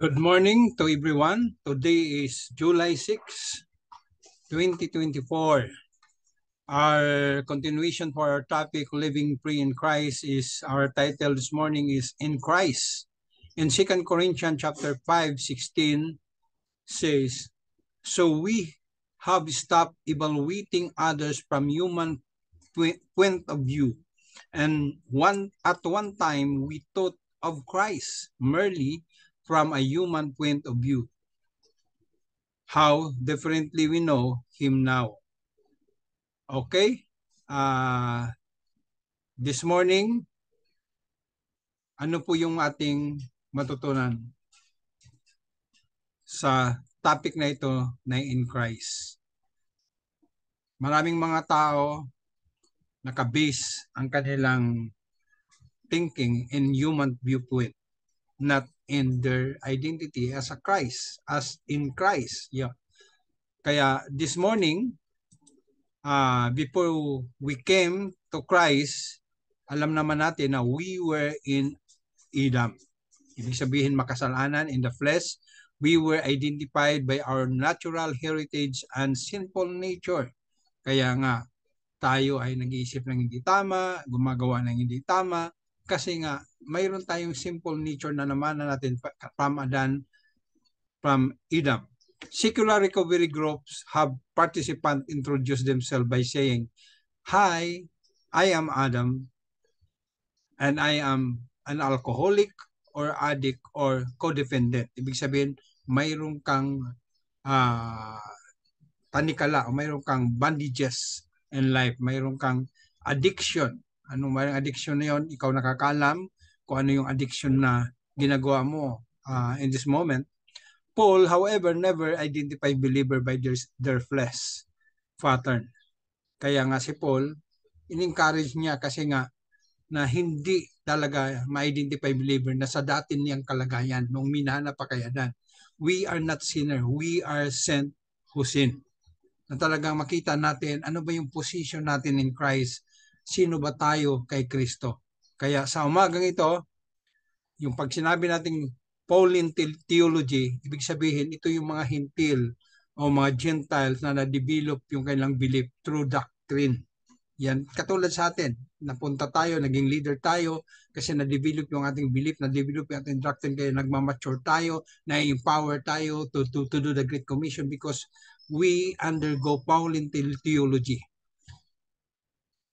Good morning to everyone. Today is July 6, 2024. Our continuation for our topic, Living Free in Christ, is our title this morning is In Christ. In 2 Corinthians chapter 5:16 says, "So we have stopped evaluating others from human point of view. And at one time, we thought of Christ merely from a human point of view. How differently we know Him now." Okay? This morning, ano po yung ating matutunan sa topic na ito na in Christ? Maraming mga tao nakabase ang kanilang thinking in human viewpoint, not in their identity as a Christ, as in Christ. Yeah. Kaya this morning, before we came to Christ, alam naman natin na we were in Adam. Ibig sabihin makasalanan in the flesh. We were identified by our natural heritage and sinful nature. Kaya nga, tayo ay nag-iisip ng hindi tama, gumagawa ng hindi tama, kasi nga, mayroon tayong simple nature na naman na natin from Adam. Secular recovery groups have participants introduce themselves by saying, "Hi, I am Adam, and I am an alcoholic or addict or codependent." Ibig sabihin, mayroon kang tanikala o mayroon kang bondages in life, mayroon kang addiction. Anong mayroong addiction na yun? Ikaw nakakalam kung ano yung addiction na ginagawa mo in this moment. Paul, however, never identified believer by their flesh pattern. Kaya nga si Paul, in-encourage niya kasi nga na hindi talaga ma-identify believer na sa dati niyang kalagayan nung minana pa kayanan. We are not sinner, we are sent who sin. Na talagang makita natin ano ba yung position natin in Christ, sino ba tayo kay Kristo. Kaya sa umagang ito, yung pag sinabi nating Pauline theology, ibig sabihin ito yung mga hintil o mga Gentiles na na-develop yung kanilang belief through doctrine. Yan, katulad sa atin, napunta tayo, naging leader tayo kasi na-develop yung ating belief, na-develop yung ating doctrine, kaya nagmamature tayo, na-empower tayo to do the Great Commission because we undergo Pauline theology.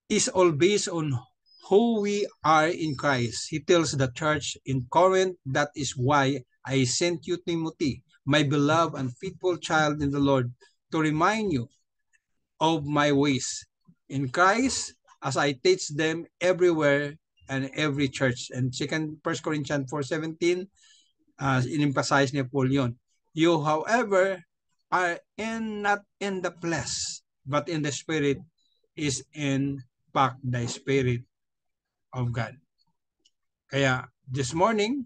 It's all based on who we are in Christ. He tells the church in Corinth, "That is why I sent you Timothy, my beloved and faithful child in the Lord, to remind you of my ways in Christ as I teach them everywhere and every church." And 1 Corinthians 4:17, in-emphasize ni Paul yun. "You, however, are not in the flesh, but in the Spirit, is in fact the Spirit of God." Kaya this morning,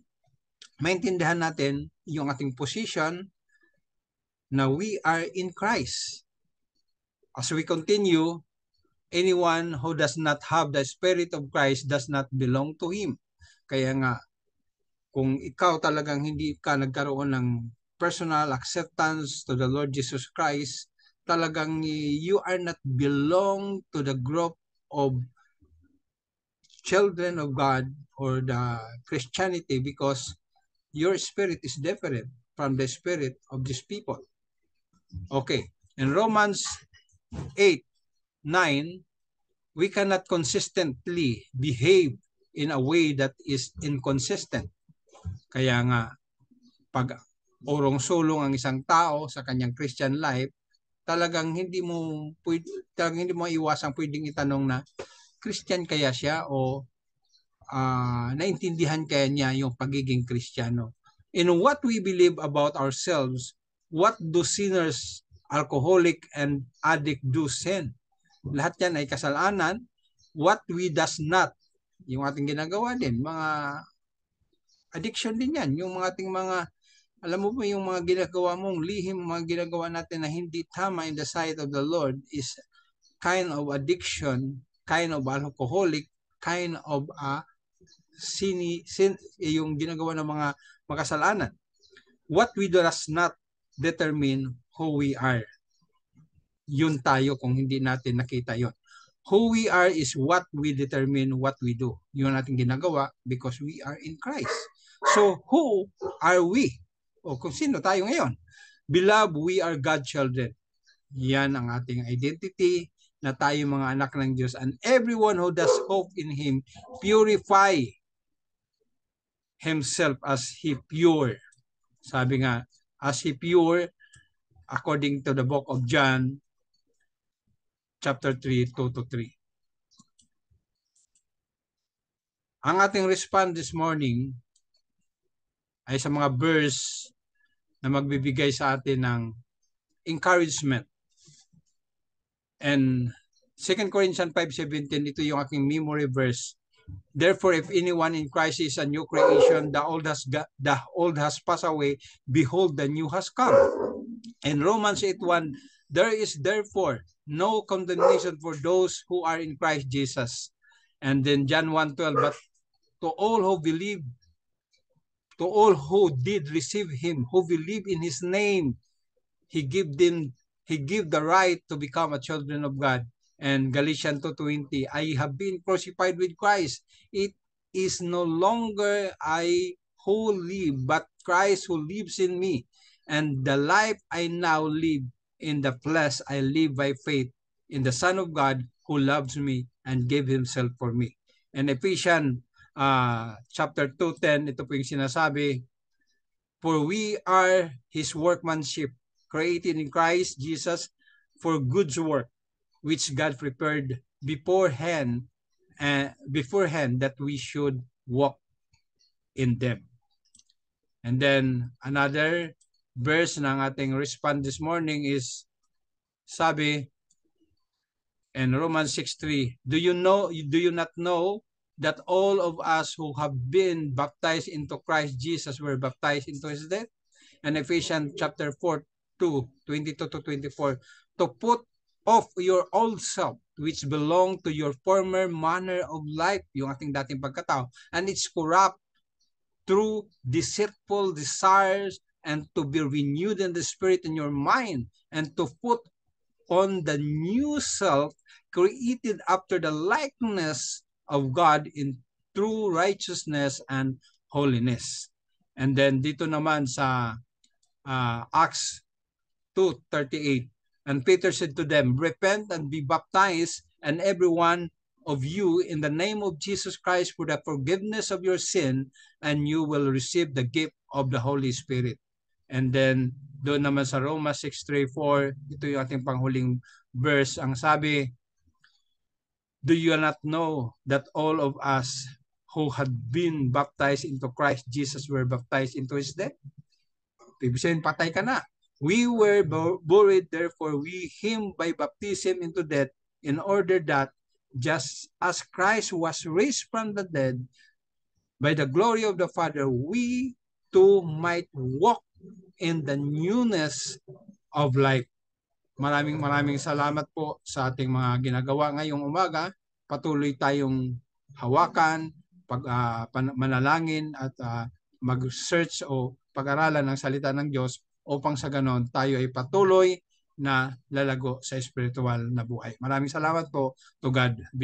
maintindihan natin yung ating position na we are in Christ. As we continue, anyone who does not have the Spirit of Christ does not belong to Him. Kaya nga, kung ikaw talagang hindi ka nagkaroon ng personal acceptance to the Lord Jesus Christ, talagang you are not belong to the group of children of God or the Christianity because your spirit is different from the spirit of these people. Okay, in Romans 8:9, we cannot consistently behave in a way that is inconsistent. Kaya nga, pag urong-sulong ang isang tao sa kanyang Christian life, talagang hindi mo iwasang pwedeng itanong na Christian kaya siya o naintindihan kaya niya yung pagiging Kristiyano. In what we believe about ourselves, what do sinners, alcoholic, and addict do sin? Lahat yan ay kasalanan. What we does not, yung ating ginagawa din, mga addiction din yan. Yung mga ating mga, alam mo ba yung mga ginagawa mong lihim, mga ginagawa natin na hindi tama in the sight of the Lord is kind of addiction, kind of alcoholic, kind of yung ginagawa ng mga makasalanan. what we do does not determine who we are. Yun tayo kung hindi natin nakita yon. Who we are is what we determine what we do. Yun natin ginagawa because we are in Christ. So who are we? O kung sino tayo ngayon? Beloved, we are God's children. Yan ang ating identity, na tayo mga anak ng Diyos. And everyone who does hope in Him purify himself as He pure. Sabi nga, as He pure, according to the book of John, chapter 3, 2-3. Ang ating response this morning ay sa mga verse na magbibigay sa atin ng encouragement. And 2 Corinthians 5:17, ito yung aking memory verse. Therefore, if anyone in Christ is a new creation, the old has passed away, behold, the new has come. And Romans 8:1, there is therefore no condemnation for those who are in Christ Jesus. And then John 1:12, but to all who believe, to all who did receive Him, who believe in His name, He gave the right to become a children of God. And Galatians 2:20, I have been crucified with Christ. It is no longer I who live, but Christ who lives in me. And the life I now live in the flesh, I live by faith in the Son of God who loves me and gave Himself for me. And Ephesians chapter 2:10, ito po yung sinasabi, for we are His workmanship, created in Christ Jesus for good work, which God prepared beforehand that we should walk in them. And then another verse ng ating response this morning is, sabi in Romans 6:3, do you not know that all of us who have been baptized into Christ Jesus were baptized into His death? And Ephesians chapter 4:22-24, to put off your old self, which belong to your former manner of life, yung ating dating pagkatao, and it's corrupt through deceitful desires, and to be renewed in the spirit in your mind, and to put on the new self, created after the likeness of God in true righteousness and holiness. And then dito naman sa Acts 2:38, and Peter said to them, repent and be baptized, and every one of you in the name of Jesus Christ for the forgiveness of your sin, and you will receive the gift of the Holy Spirit. And then doon naman sa Romans 6:3-4, ito yung ating panghuling verse. Ang sabi, do you not know that all of us who had been baptized into Christ Jesus were baptized into His death? Ibig sabihin, patay ka na. We were buried, therefore we Him by baptism into death, in order that just as Christ was raised from the dead by the glory of the Father, we too might walk in the newness of life. Maraming salamat po sa ating mga ginagawa ngayong umaga. Patuloy tayong hawakan, manalangin at mag-search o pag-aralan ng salita ng Diyos upang sa ganon tayo ay patuloy na lalago sa espiritual na buhay. Maraming salamat po. To God be